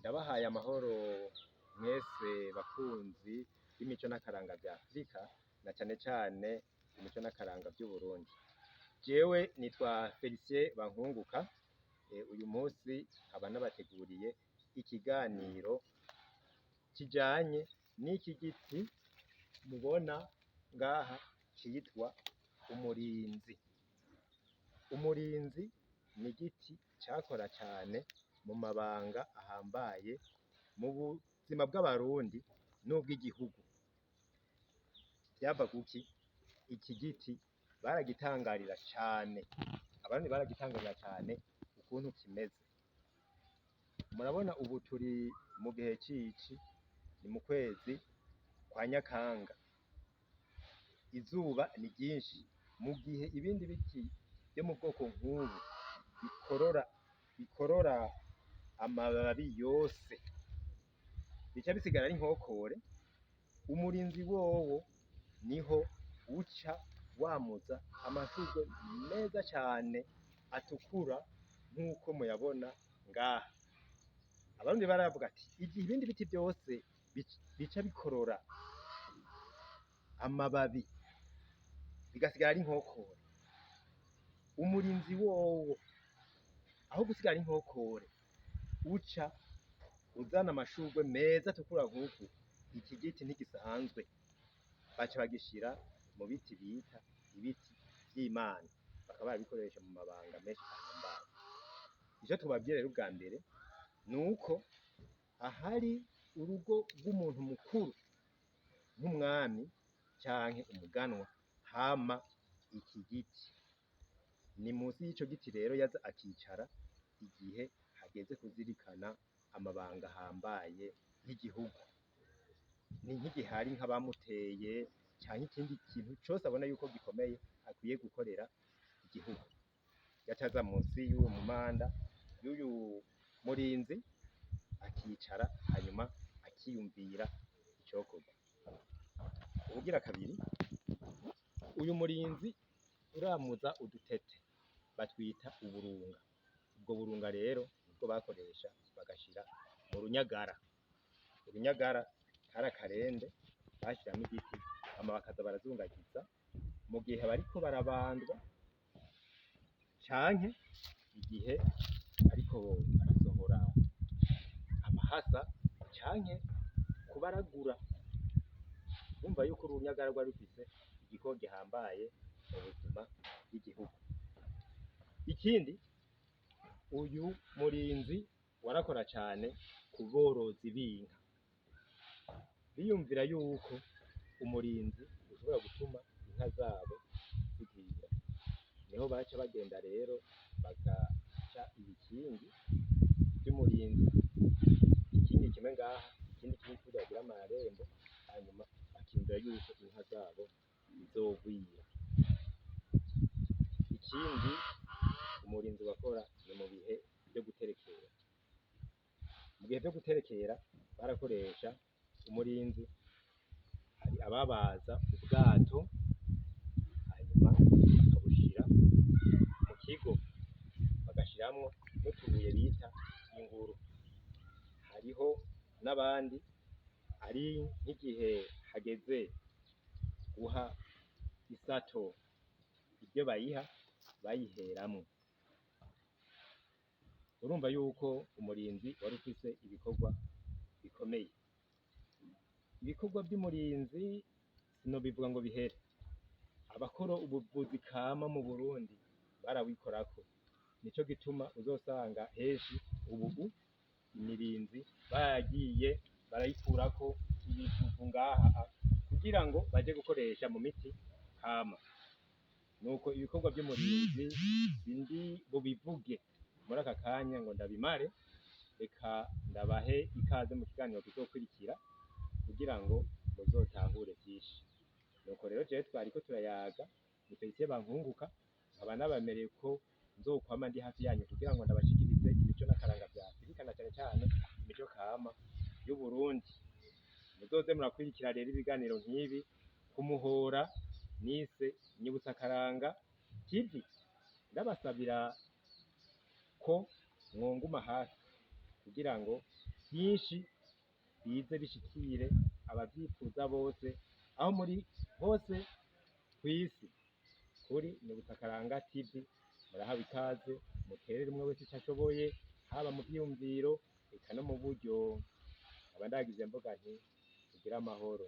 Ndabahaye amahoro mwese bakunzi b'imico n'akaranga vya Afrika, na cane cane imico n'akaranga vy'Uburundi. Jewe nitwa Felicien Bankunguka, uyu munsi nkaba nabateguriye ikiganiro kijanye n'iki giti mubona ngaha citwa umurinzi. Umurinzi ni igiti cakora cane mu mabanga ahambaye mu buzima bw'abarundi n'ubw'igihugu. Vyava kuki? Iki giti baragitangarira cane, abarundi baragitangarira cane ukuntu kimeze. Murabona ubu turi mu gihe cici, ni mu kwezi kwa Nyakanga, izuba ni ryinshi, mu gihe ibindi biti vyo mu bwoko nk'ubu bikorora amababi yose bica bisigara ari nkokore, umurinzi wowo niho uca wamuza amashurwe meza cane atukura nk'uko muyabona ngaha. Abarundi baravuga ati igihe ibindi biti vyose bica bikorora amababi bigasigara ari nkokore, umurinzi wowo aho gusigara ari nkokore uca uzana amashurwe meza atukura nk'uku. Iki giti ntigisanzwe, baca bagishira mu biti bita ibiti vy'Imana, bakaba barabikoresha mu mabanga menshi ahambaye. Ico tubabwira rero ubwa mbere nuko ahari urugo rw'umuntu mukuru nk'umwami canke umuganwa hama iki giti. Ni musi y'ico giti rero yaza akicara igihe hageze kuzirikana amabanga ahambaye y'igihugu. Ni nk'igihari nk'abamuteye canke ikindi kintu cose abona yuko gikomeye akwiye gukorera igihugu, yaca aza musi y'uwo mumanda y'uyu murinzi akicara, hanyuma akiyumvira icokorwa. Ubugira kabiri, uyu murinzi uramuza udutete batwita uburunga. Ubwo burunga rero nibwo bakoresha bagashira mu runyagara. Urunyagara kari akarende bashiramwo igiti, hama bakaza barazungagiza mu gihe bariko barabandwa canke igihe ariko barasohora amahasa canke kubaragura. Urumva yuko urunyagara rwari rufise igikorwa gihambaye mu buzima bw'igihugu. Ikindi, uyu murinzi warakora cane ku borozi b'inka. Biyumvira yuko umurinzi ushobora gutuma inka zabo zigwira, niho baca bagenda rero bagaca ibikingi vy'umurinzi, ikingi kimwe ngaha, ikindi kiri kuriya kigira amarembo, hanyuma bakiyumvira yuko inka zabo zizogwira. Ikindi umurinzi wakora ni mu bihe vyo guterekera. Mu bihe vyo guterekera barakoresha umurinzi, hari ababaza ubwato hanyuma bakabushira mu kigo, bagashiramwo n'utubuye bita inguru. Hariho n'abandi ari nk'igihe hageze guha isato ivyo bayiha, bayiheramwo. Urumva yuko umurinzi wari ufise ibikorwa bikomeye. Ibikorwa vy'umurinzi sinobivuga ngo bihere. Abakora ubuvuzi kama mu Burundi barawikorako, nico gituma uzosanga henshi ubu imirinzi baragiye barayikurako ibivuvu ngaha kugira ngo baje gukoresha mu miti kama. Nuko ibikorwa vy'umurinzi sindi bubivuge muri aka kanya ngo ndabimare, reka ndabahe ikaze mu kiganiro kizokurikira kugira ngo muzotahure vyinshi. Nuko rero jewe twariko turayaga, ni Felicien Bankunguka, nkaba nabemereye ko nzokwama ndi hafi yanyu kugira ngo ndabashikirize imico n'akaranga vya Afrika, na cane cane imico kama y'Uburundi. Muzoze murakurikira rero ibiganiro nk'ibi ku muhora nise Nyibutsa Akaranga TV, ndabasabira ko mwonguma hafi kugira ngo vyinshi bize bishikire abavyifuza bose aho muri hose kw'isi. Kuri ni Butakaranga TV, murahawe ikaze, muterere umwe wese ico ashoboye, haba mu vyiyumviro eka no mu buryo. Nkaba ndagize mvuga nti tugire amahoro.